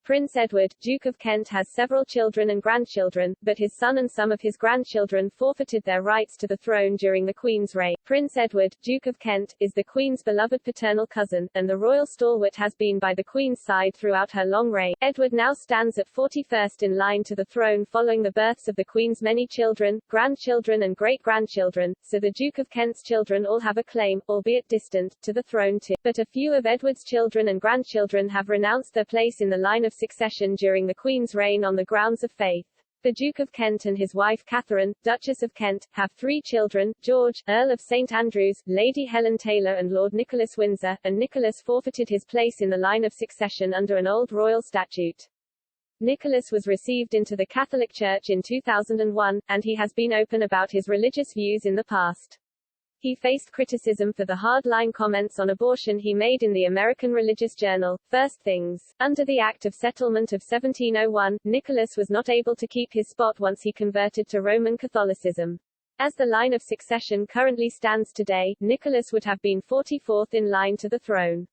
Prince Edward, Duke of Kent, has several children and grandchildren, but his son and some of his grandchildren forfeited their rights to the throne during the Queen's reign. Prince Edward, Duke of Kent, is the Queen's beloved paternal cousin, and the royal stalwart has been by the Queen's side throughout her long reign. Edward now stands at 41st in line to the throne following the births of the Queen's many children, grandchildren and great-grandchildren, so the Duke of Kent's children all have a claim, albeit distant, to the throne too. But a few of Edward's children and grandchildren have renounced their place in the line of succession during the Queen's reign on the grounds of faith. The Duke of Kent and his wife Catherine, Duchess of Kent, have 3 children: George, Earl of St Andrews, Lady Helen Taylor and Lord Nicholas Windsor, and Nicholas forfeited his place in the line of succession under an old royal statute. Nicholas was received into the Catholic Church in 2001, and he has been open about his religious views in the past. He faced criticism for the hard-line comments on abortion he made in the American religious journal, First Things. Under the Act of Settlement of 1701, Nicholas was not able to keep his spot once he converted to Roman Catholicism. As the line of succession currently stands today, Nicholas would have been 44th in line to the throne.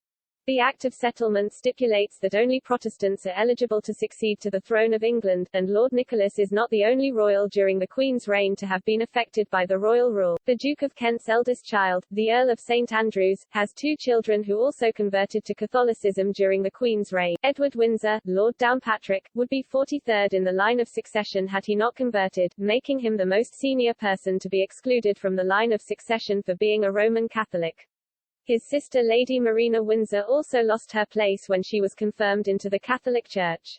The Act of Settlement stipulates that only Protestants are eligible to succeed to the throne of England, and Lord Nicholas is not the only royal during the Queen's reign to have been affected by the royal rule. The Duke of Kent's eldest child, the Earl of St Andrews, has 2 children who also converted to Catholicism during the Queen's reign. Edward Windsor, Lord Downpatrick, would be 43rd in the line of succession had he not converted, making him the most senior person to be excluded from the line of succession for being a Roman Catholic. His sister Lady Marina Windsor also lost her place when she was confirmed into the Catholic Church.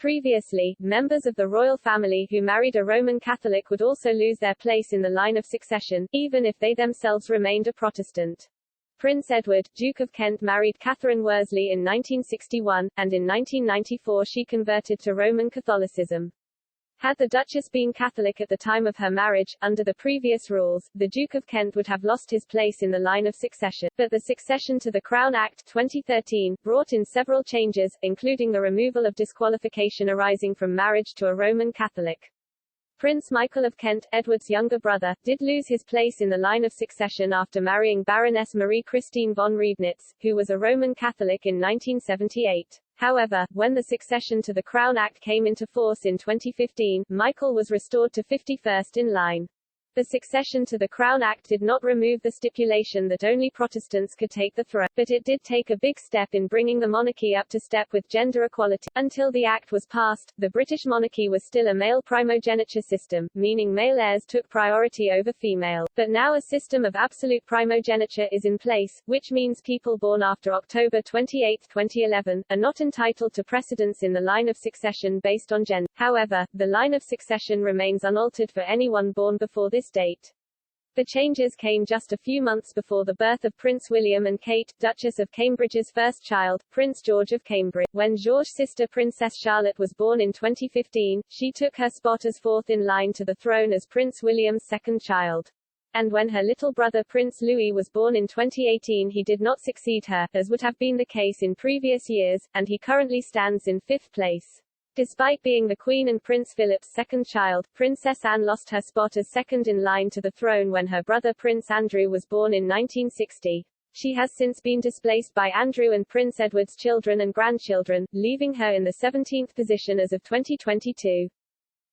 Previously, members of the royal family who married a Roman Catholic would also lose their place in the line of succession, even if they themselves remained a Protestant. Prince Edward, Duke of Kent, married Catherine Worsley in 1961, and in 1994 she converted to Roman Catholicism. Had the Duchess been Catholic at the time of her marriage, under the previous rules, the Duke of Kent would have lost his place in the line of succession. But the Succession to the Crown Act 2013 brought in several changes, including the removal of disqualification arising from marriage to a Roman Catholic. Prince Michael of Kent, Edward's younger brother, did lose his place in the line of succession after marrying Baroness Marie Christine von Reibnitz, who was a Roman Catholic in 1978. However, when the Succession to the Crown Act came into force in 2015, Michael was restored to 51st in line. The Succession to the Crown Act did not remove the stipulation that only Protestants could take the throne, but it did take a big step in bringing the monarchy up to step with gender equality. Until the Act was passed, the British monarchy was still a male primogeniture system, meaning male heirs took priority over female. But now a system of absolute primogeniture is in place, which means people born after October 28, 2011, are not entitled to precedence in the line of succession based on gender. However, the line of succession remains unaltered for anyone born before this date. The changes came just a few months before the birth of Prince William and Kate, Duchess of Cambridge's first child, Prince George of Cambridge. When George's sister Princess Charlotte was born in 2015, she took her spot as 4th in line to the throne as Prince William's second child. And when her little brother Prince Louis was born in 2018, he did not succeed her, as would have been the case in previous years, and he currently stands in 5th place. Despite being the Queen and Prince Philip's second child, Princess Anne lost her spot as second in line to the throne when her brother Prince Andrew was born in 1960. She has since been displaced by Andrew and Prince Edward's children and grandchildren, leaving her in the 17th position as of 2022.